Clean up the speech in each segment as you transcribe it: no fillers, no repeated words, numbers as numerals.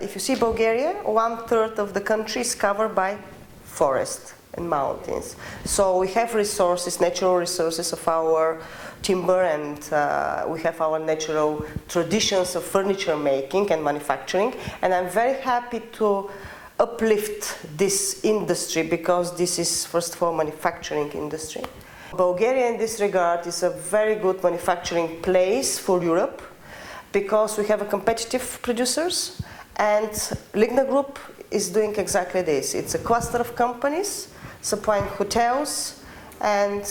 If you see Bulgaria, 1/3 of the country is covered by forest and mountains. So we have resources, natural resources of our timber, and we have our natural traditions of furniture making and manufacturing. And I'm very happy to uplift this industry, because this is, first of all, manufacturing industry. Bulgaria in this regard is a very good manufacturing place for Europe, because we have a competitive producers, and Ligna Group is doing exactly this. It's a cluster of companies supplying hotels and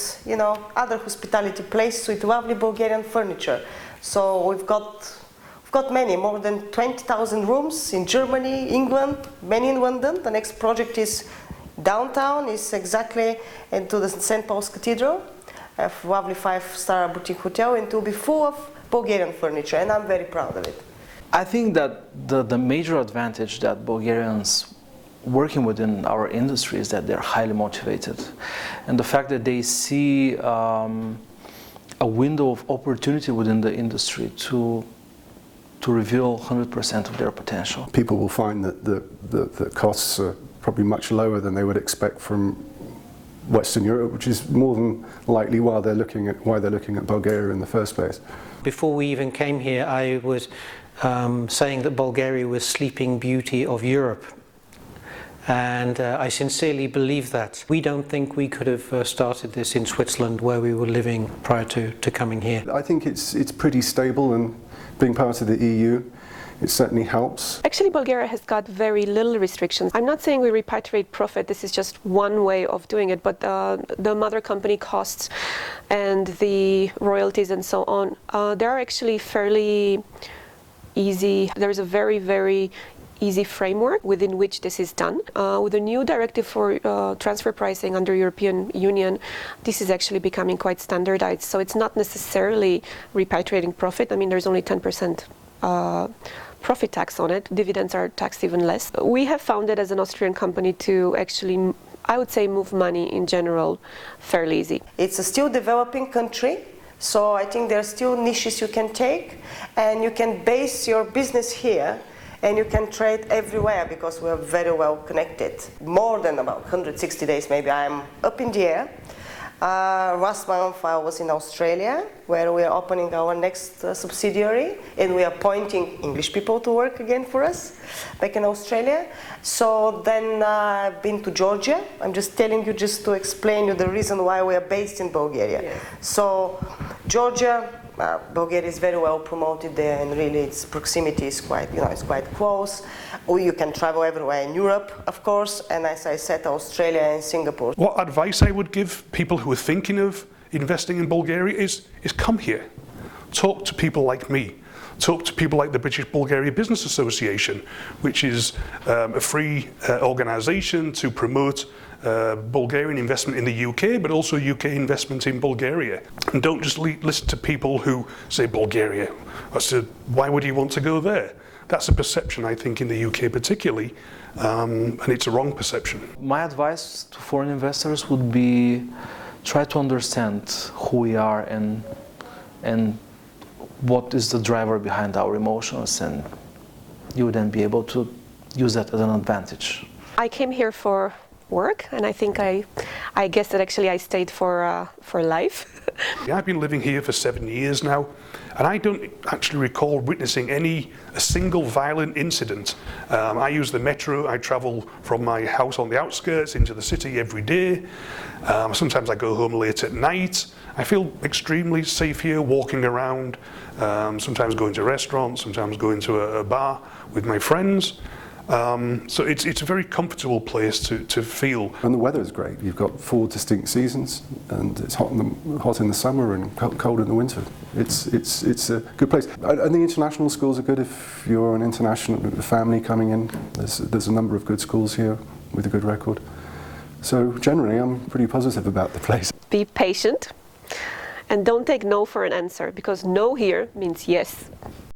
other hospitality places with lovely Bulgarian furniture. So we've got many, more than 20,000 rooms in Germany, England, many in London. The next project is downtown, is exactly into the St. Paul's Cathedral, a lovely 5-star boutique hotel, and it will be full of Bulgarian furniture, and I'm very proud of it. I think that the major advantage that Bulgarians working within our industry is that they're highly motivated, and the fact that they see a window of opportunity within the industry to reveal 100% of their potential. People will find that the costs are probably much lower than they would expect from Western Europe, which is more than likely why they're looking at Bulgaria in the first place. Before we even came here, I was saying that Bulgaria was sleeping beauty of Europe, and I sincerely believe that. We don't think we could have started this in Switzerland, where we were living prior to coming here. I think it's pretty stable, and being part of the EU, it certainly helps. Actually, Bulgaria has got very little restrictions. I'm not saying we repatriate profit, this is just one way of doing it, but the mother company costs and the royalties and so on, they're actually fairly easy. There's a very, very easy framework within which this is done. With the new directive for transfer pricing under European Union, this is actually becoming quite standardized. So it's not necessarily repatriating profit. I mean, there's only 10% profit tax on it. Dividends are taxed even less. We have found it as an Austrian company to actually, I would say, move money in general fairly easy. It's a still developing country, so I think there are still niches you can take, and you can base your business here, and you can trade everywhere, because we are very well connected. More than about 160 days maybe I'm up in the air. Last month I was in Australia, where we are opening our next subsidiary, and we are appointing English people to work again for us back in Australia. So then I've been to Georgia. I'm just telling you, just to explain you the reason why we are based in Bulgaria. Yeah. So Georgia, Bulgaria is very well promoted there, and really its proximity is quite, it's quite close. You can travel everywhere in Europe, of course, and as I said, Australia and Singapore. What advice I would give people who are thinking of investing in Bulgaria is come here. Talk to people like me. Talk to people like the British Bulgaria Business Association, which is a free organisation to promote Bulgarian investment in the UK, but also UK investment in Bulgaria. And don't just listen to people who say Bulgaria. I said, why would you want to go there? That's a perception, I think, in the UK particularly, and it's a wrong perception. My advice to foreign investors would be try to understand who we are and what is the driver behind our emotions, and you would then be able to use that as an advantage. I came here for work, and I think I guess that actually I stayed for life. I've been living here for 7 years now, and I don't actually recall witnessing a single violent incident. I use the metro. I travel from my house on the outskirts into the city every day. Sometimes I go home late at night. I feel extremely safe here, walking around, sometimes going to restaurants, sometimes going to a bar with my friends. So it's a very comfortable place to feel. And the weather is great. You've got 4 distinct seasons, and it's hot in the summer and cold in the winter. It's a good place. And the international schools are good if you're an international family coming in. There's a number of good schools here with a good record. So generally, I'm pretty positive about the place. Be patient, and don't take no for an answer, because no here means yes.